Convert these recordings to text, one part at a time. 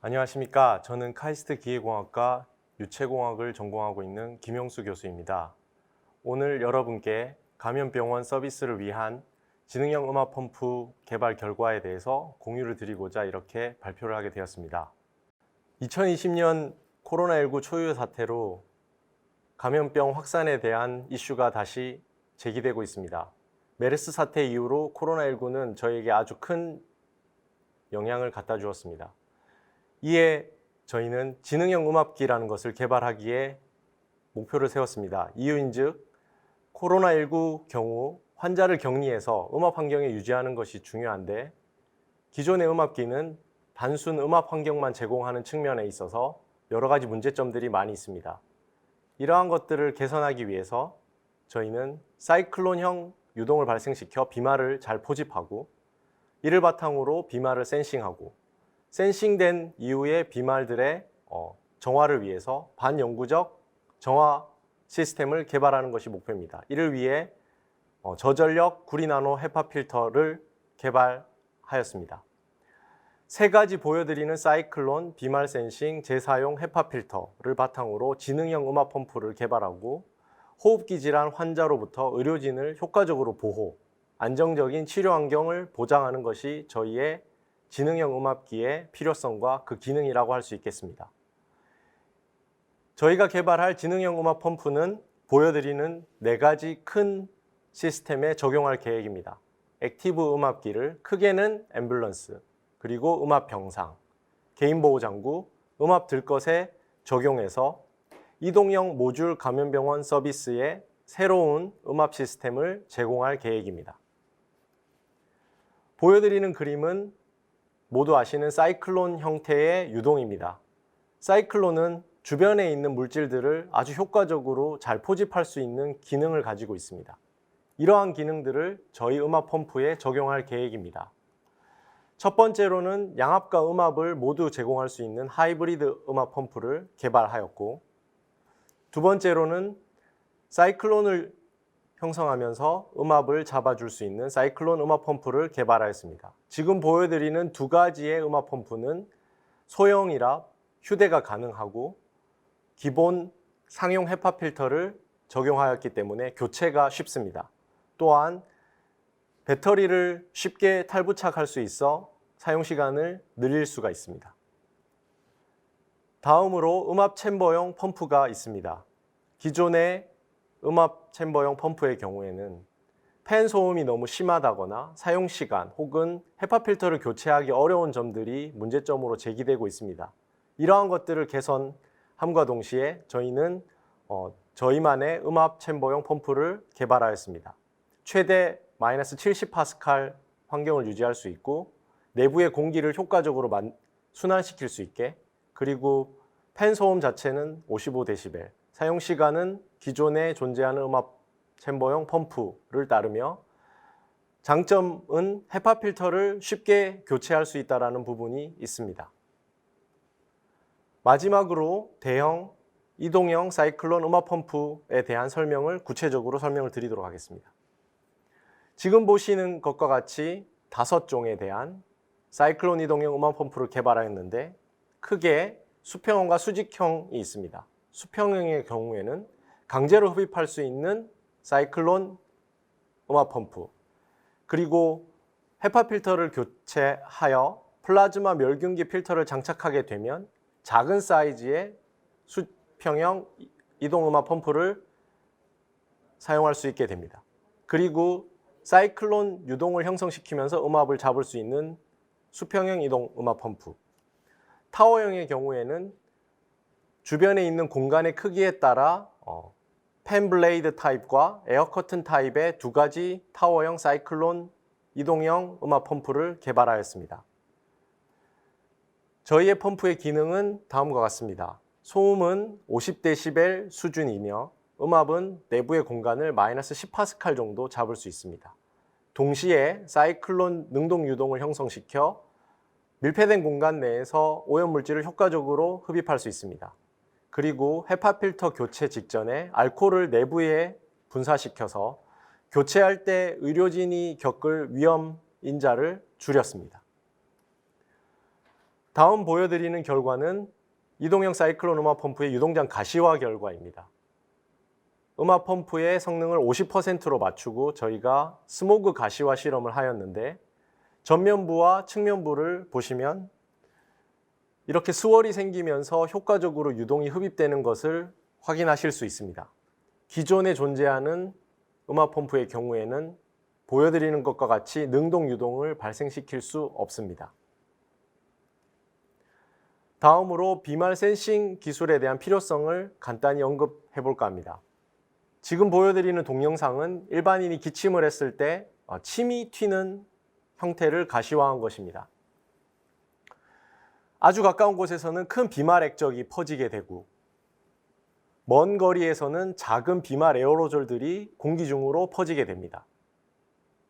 안녕하십니까. 저는 카이스트 기계공학과 유체공학을 전공하고 있는 김용수 교수입니다. 오늘 여러분께 감염병원 서비스를 위한 지능형 음압 펌프 개발 결과에 대해서 공유를 드리고자 이렇게 발표를 하게 되었습니다. 2020년 코로나19 초유 사태로 감염병 확산에 대한 이슈가 다시 제기되고 있습니다. 메르스 사태 이후로 코로나19는 저에게 아주 큰 영향을 갖다 주었습니다. 이에 저희는 지능형 음압기라는 것을 개발하기에 목표를 세웠습니다. 이유인즉 코로나19 경우 환자를 격리해서 음압 환경에 유지하는 것이 중요한데 기존의 음압기는 단순 음압 환경만 제공하는 측면에 있어서 여러 가지 문제점들이 많이 있습니다. 이러한 것들을 개선하기 위해서 저희는 사이클론형 유동을 발생시켜 비말을 잘 포집하고 이를 바탕으로 비말을 센싱하고 센싱된 이후의 비말들의 정화를 위해서 반영구적 정화 시스템을 개발하는 것이 목표입니다. 이를 위해 저전력 구리나노 헤파 필터를 개발하였습니다. 세 가지 보여드리는 사이클론, 비말 센싱, 재사용 헤파 필터를 바탕으로 지능형 음압 펌프를 개발하고 호흡기 질환 환자로부터 의료진을 효과적으로 보호, 안정적인 치료 환경을 보장하는 것이 저희의 지능형 음압기의 필요성과 그 기능이라고 할 수 있겠습니다. 저희가 개발할 지능형 음압 펌프는 보여드리는 네 가지 큰 시스템에 적용할 계획입니다. 액티브 음압기를 크게는 앰뷸런스, 그리고 음압 병상, 개인보호장구, 음압 들것에 적용해서 이동형 모듈 감염병원 서비스의 새로운 음압 시스템을 제공할 계획입니다. 보여드리는 그림은 모두 아시는 사이클론 형태의 유동입니다. 사이클론은 주변에 있는 물질들을 아주 효과적으로 잘 포집할 수 있는 기능을 가지고 있습니다. 이러한 기능들을 저희 음압 펌프에 적용할 계획입니다. 첫 번째로는 양압과 음압을 모두 제공할 수 있는 하이브리드 음압 펌프를 개발하였고, 두 번째로는 사이클론을 형성하면서 음압을 잡아줄 수 있는 사이클론 음압 펌프를 개발하였습니다. 지금 보여드리는 두 가지의 음압 펌프는 소형이라 휴대가 가능하고 기본 상용 헤파 필터를 적용하였기 때문에 교체가 쉽습니다. 또한 배터리를 쉽게 탈부착할 수 있어 사용 시간을 늘릴 수가 있습니다. 다음으로 음압 챔버용 펌프가 있습니다. 기존의 음압 챔버용 펌프의 경우에는 팬 소음이 너무 심하다거나 사용 시간 혹은 헤파 필터를 교체하기 어려운 점들이 문제점으로 제기되고 있습니다. 이러한 것들을 개선함과 동시에 저희는 저희만의 음압 챔버용 펌프를 개발하였습니다. 최대 마이너스 70파스칼 환경을 유지할 수 있고 내부의 공기를 효과적으로 순환시킬 수 있게, 그리고 팬 소음 자체는 55데시벨, 사용 시간은 기존에 존재하는 음압 챔버용 펌프를 따르며 장점은 헤파 필터를 쉽게 교체할 수 있다는 부분이 있습니다. 마지막으로 대형 이동형 사이클론 음압 펌프에 대한 구체적으로 설명을 드리도록 하겠습니다. 지금 보시는 것과 같이 5종에 대한 사이클론 이동형 음압 펌프를 개발하였는데 크게 수평형과 수직형이 있습니다. 수평형의 경우에는 강제로 흡입할 수 있는 사이클론 음압 펌프, 그리고 헤파 필터를 교체하여 플라즈마 멸균기 필터를 장착하게 되면 작은 사이즈의 수평형 이동 음압 펌프를 사용할 수 있게 됩니다. 그리고 사이클론 유동을 형성시키면서 음압을 잡을 수 있는 수평형 이동 음압 펌프, 타워형의 경우에는 주변에 있는 공간의 크기에 따라 펜 블레이드 타입과 에어 커튼 타입의 두 가지 타워형 사이클론 이동형 음압 펌프를 개발하였습니다. 저희의 펌프의 기능은 다음과 같습니다. 소음은 50데시벨 수준이며 음압은 내부의 공간을 마이너스 10파스칼 정도 잡을 수 있습니다. 동시에 사이클론 능동 유동을 형성시켜 밀폐된 공간 내에서 오염물질을 효과적으로 흡입할 수 있습니다. 그리고 헤파 필터 교체 직전에 알코올을 내부에 분사시켜서 교체할 때 의료진이 겪을 위험 인자를 줄였습니다. 다음 보여드리는 결과는 이동형 사이클론 음압 펌프의 유동장 가시화 결과입니다. 음압 펌프의 성능을 50%로 맞추고 저희가 스모그 가시화 실험을 하였는데, 전면부와 측면부를 보시면 이렇게 스월이 생기면서 효과적으로 유동이 흡입되는 것을 확인하실 수 있습니다. 기존에 존재하는 음압 펌프의 경우에는 보여드리는 것과 같이 능동 유동을 발생시킬 수 없습니다. 다음으로 비말 센싱 기술에 대한 필요성을 간단히 언급해 볼까 합니다. 지금 보여드리는 동영상은 일반인이 기침을 했을 때 침이 튀는 형태를 가시화한 것입니다. 아주 가까운 곳에서는 큰 비말 액적이 퍼지게 되고, 먼 거리에서는 작은 비말 에어로졸들이 공기 중으로 퍼지게 됩니다.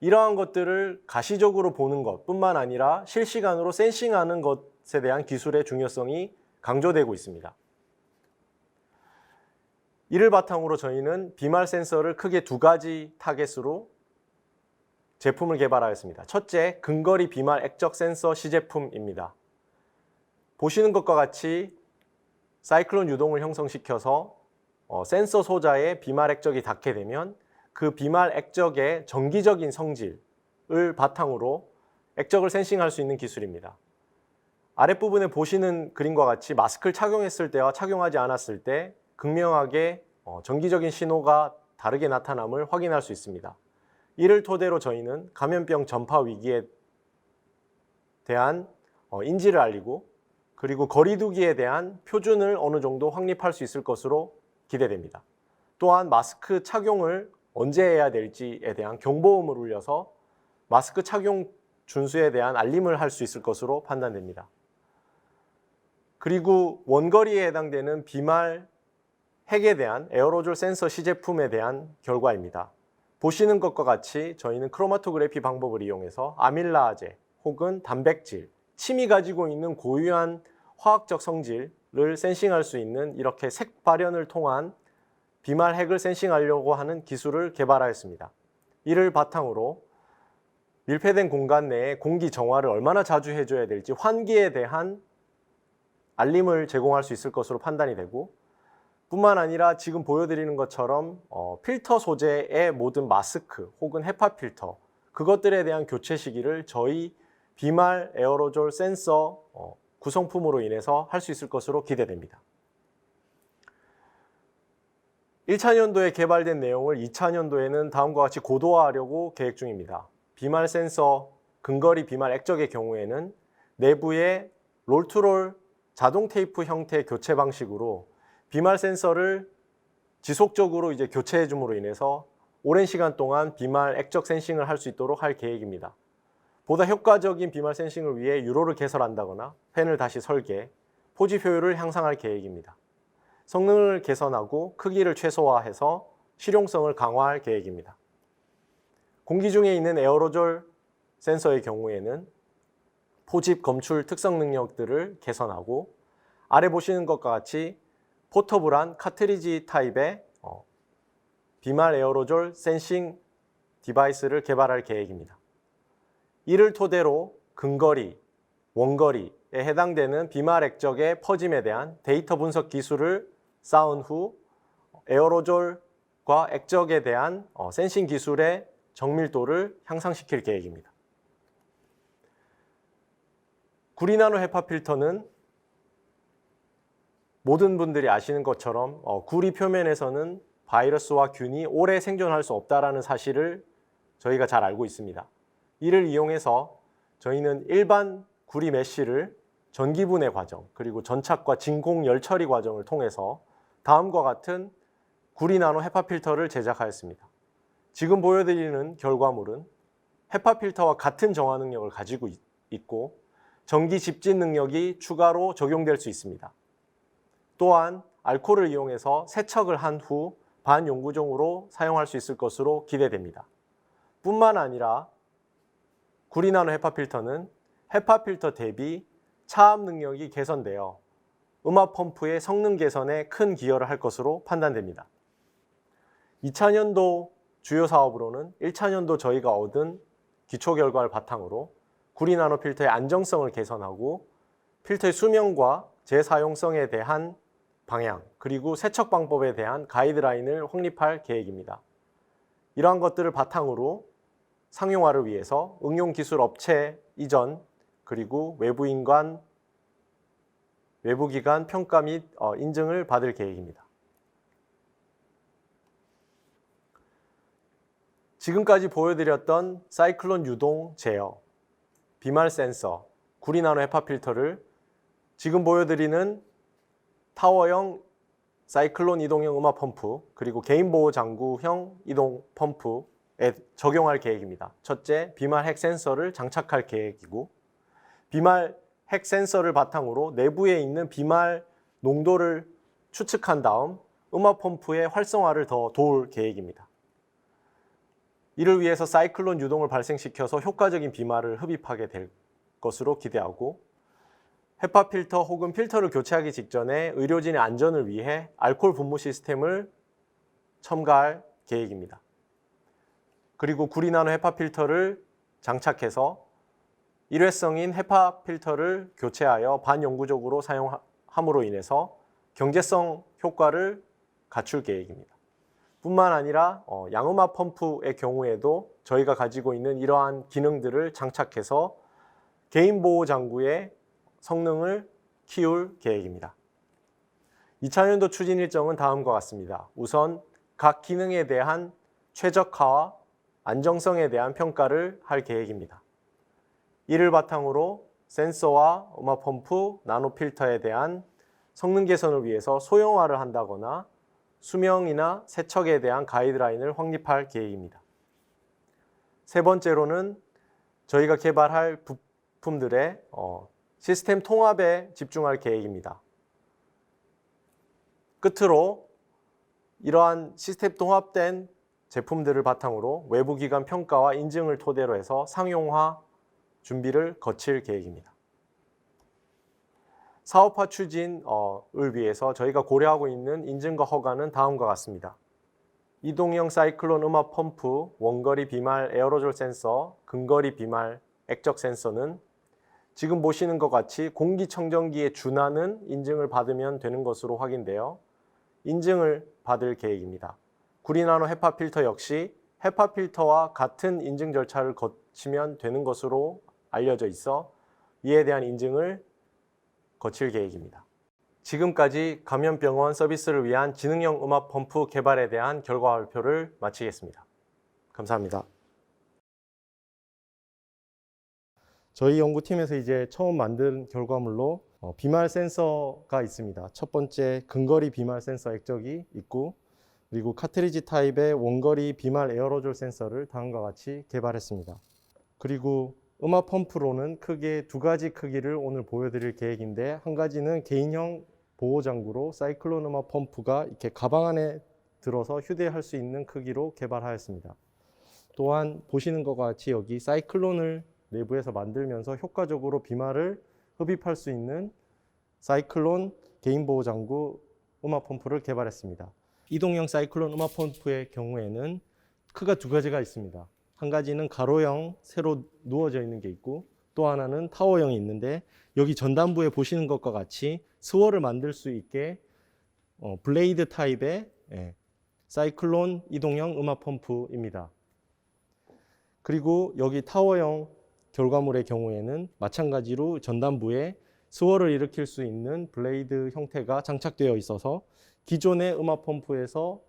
이러한 것들을 가시적으로 보는 것뿐만 아니라 실시간으로 센싱하는 것에 대한 기술의 중요성이 강조되고 있습니다. 이를 바탕으로 저희는 비말 센서를 크게 두 가지 타겟으로 제품을 개발하였습니다. 첫째, 근거리 비말 액적 센서 시제품입니다. 보시는 것과 같이 사이클론 유동을 형성시켜서 센서 소자에 비말 액적이 닿게 되면 그 비말 액적의 정기적인 성질을 바탕으로 액적을 센싱할 수 있는 기술입니다. 아랫부분에 보시는 그림과 같이 마스크를 착용했을 때와 착용하지 않았을 때 극명하게 정기적인 신호가 다르게 나타남을 확인할 수 있습니다. 이를 토대로 저희는 감염병 전파 위기에 대한 인지를 알리고, 그리고 거리두기에 대한 표준을 어느 정도 확립할 수 있을 것으로 기대됩니다. 또한 마스크 착용을 언제 해야 될지에 대한 경보음을 울려서 마스크 착용 준수에 대한 알림을 할 수 있을 것으로 판단됩니다. 그리고 원거리에 해당되는 비말 핵에 대한 에어로졸 센서 시제품에 대한 결과입니다. 보시는 것과 같이 저희는 크로마토그래피 방법을 이용해서 아밀라제 혹은 단백질, 침이 가지고 있는 고유한 화학적 성질을 센싱할 수 있는 이렇게 색 발현을 통한 비말 핵을 센싱하려고 하는 기술을 개발하였습니다. 이를 바탕으로 밀폐된 공간 내에 공기 정화를 얼마나 자주 해줘야 될지 환기에 대한 알림을 제공할 수 있을 것으로 판단이 되고, 뿐만 아니라 지금 보여드리는 것처럼 필터 소재의 모든 마스크 혹은 헤파 필터, 그것들에 대한 교체 시기를 저희 비말 에어로졸 센서 구성품으로 인해서 할 수 있을 것으로 기대됩니다. 1차년도에 개발된 내용을 2차년도에는 다음과 같이 고도화하려고 계획 중입니다. 비말 센서 근거리 비말 액적의 경우에는 내부에 롤투롤 자동 테이프 형태의 교체 방식으로 비말 센서를 지속적으로 교체해 줌으로 인해서 오랜 시간 동안 비말 액적 센싱을 할 수 있도록 할 계획입니다. 보다 효과적인 비말 센싱을 위해 유로를 개설한다거나 팬을 다시 설계, 포집 효율을 향상할 계획입니다. 성능을 개선하고 크기를 최소화해서 실용성을 강화할 계획입니다. 공기 중에 있는 에어로졸 센서의 경우에는 포집 검출 특성 능력들을 개선하고, 아래 보시는 것과 같이 포터블한 카트리지 타입의 비말 에어로졸 센싱 디바이스를 개발할 계획입니다. 이를 토대로 근거리, 원거리에 해당되는 비말 액적의 퍼짐에 대한 데이터 분석 기술을 쌓은 후 에어로졸과 액적에 대한 센싱 기술의 정밀도를 향상시킬 계획입니다. 구리나노 헤파 필터는 모든 분들이 아시는 것처럼 구리 표면에서는 바이러스와 균이 오래 생존할 수 없다는 사실을 저희가 잘 알고 있습니다. 이를 이용해서 저희는 일반 구리 메쉬를 전기분해 과정, 그리고 전착과 진공 열 처리 과정을 통해서 다음과 같은 구리나노 헤파 필터를 제작하였습니다. 지금 보여드리는 결과물은 헤파 필터와 같은 정화 능력을 가지고 있고 전기 집진 능력이 추가로 적용될 수 있습니다. 또한 알코올을 이용해서 세척을 한 후 반용구종으로 사용할 수 있을 것으로 기대됩니다. 뿐만 아니라 구리나노 헤파 필터는 헤파 필터 대비 차압 능력이 개선되어 음압 펌프의 성능 개선에 큰 기여를 할 것으로 판단됩니다. 2차년도 주요 사업으로는 1차년도 저희가 얻은 기초 결과를 바탕으로 구리나노 필터의 안정성을 개선하고 필터의 수명과 재사용성에 대한 방향, 그리고 세척 방법에 대한 가이드라인을 확립할 계획입니다. 이러한 것들을 바탕으로 상용화를 위해서 응용기술 업체 이전, 그리고 외부기관 평가 및 인증을 받을 계획입니다. 지금까지 보여드렸던 사이클론 유동 제어, 비말 센서, 구리 나노 헤파 필터를 지금 보여드리는 타워형 사이클론 이동형 음압 펌프, 그리고 개인 보호 장구형 이동 펌프에 적용할 계획입니다. 첫째, 비말 핵 센서를 장착할 계획이고, 비말 핵 센서를 바탕으로 내부에 있는 비말 농도를 추측한 다음 음압 펌프의 활성화를 더 도울 계획입니다. 이를 위해서 사이클론 유동을 발생시켜서 효과적인 비말을 흡입하게 될 것으로 기대하고, 헤파 필터 혹은 필터를 교체하기 직전에 의료진의 안전을 위해 알코올 분무 시스템을 첨가할 계획입니다. 그리고 구리 나노 헤파 필터를 장착해서 일회성인 헤파 필터를 교체하여 반영구적으로 사용함으로 인해서 경제성 효과를 갖출 계획입니다. 뿐만 아니라 양음압 펌프의 경우에도 저희가 가지고 있는 이러한 기능들을 장착해서 개인 보호 장구의 성능을 키울 계획입니다. 2차년도 추진 일정은 다음과 같습니다. 우선 각 기능에 대한 최적화와 안정성에 대한 평가를 할 계획입니다. 이를 바탕으로 센서와 음압 펌프, 나노 필터에 대한 성능 개선을 위해서 소형화를 한다거나 수명이나 세척에 대한 가이드라인을 확립할 계획입니다. 세 번째로는 저희가 개발할 부품들의 시스템 통합에 집중할 계획입니다. 끝으로 이러한 시스템 통합된 제품들을 바탕으로 외부기관 평가와 인증을 토대로 해서 상용화 준비를 거칠 계획입니다. 사업화 추진을 위해서 저희가 고려하고 있는 인증과 허가는 다음과 같습니다. 이동형 사이클론 음압 펌프, 원거리 비말 에어로졸 센서, 근거리 비말 액적 센서는 지금 보시는 것 같이 공기청정기에 준하는 인증을 받으면 되는 것으로 확인되어 인증을 받을 계획입니다. 구리 나노 헤파 필터 역시 헤파 필터와 같은 인증 절차를 거치면 되는 것으로 알려져 있어 이에 대한 인증을 거칠 계획입니다. 지금까지 감염병원 서비스를 위한 지능형 음압 펌프 개발에 대한 결과 발표를 마치겠습니다. 감사합니다. 저희 연구팀에서 이제 처음 만든 결과물로 비말 센서가 있습니다. 첫 번째 근거리 비말 센서 액적이 있고, 그리고 카트리지 타입의 원거리 비말 에어로졸 센서를 다음과 같이 개발했습니다. 그리고 음압 펌프로는 크게 두 가지 크기를 오늘 보여드릴 계획인데, 한 가지는 개인형 보호장구로 사이클론 음압 펌프가 이렇게 가방 안에 들어서 휴대할 수 있는 크기로 개발하였습니다. 또한 보시는 것과 같이 여기 사이클론을 내부에서 만들면서 효과적으로 비말을 흡입할 수 있는 사이클론 개인 보호 장구 음압 펌프를 개발했습니다. 이동형 사이클론 음압 펌프의 경우에는 크기가 두 가지가 있습니다. 한 가지는 가로형 새로 누워져 있는 게 있고, 또 하나는 타워형이 있는데, 여기 전단부에 보시는 것과 같이 스월을 만들 수 있게 블레이드 타입의 사이클론 이동형 음압 펌프입니다. 그리고 여기 타워형 결과물의 경우에는 마찬가지로 전단부에 스월을 일으킬 수 있는 블레이드 형태가 장착되어 있어서 기존의 음압 펌프에서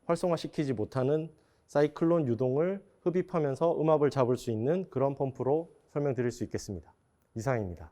활성화시키지 못하는 사이클론 유동을 흡입하면서 음압을 잡을 수 있는 그런 펌프로 설명드릴 수 있겠습니다. 이상입니다.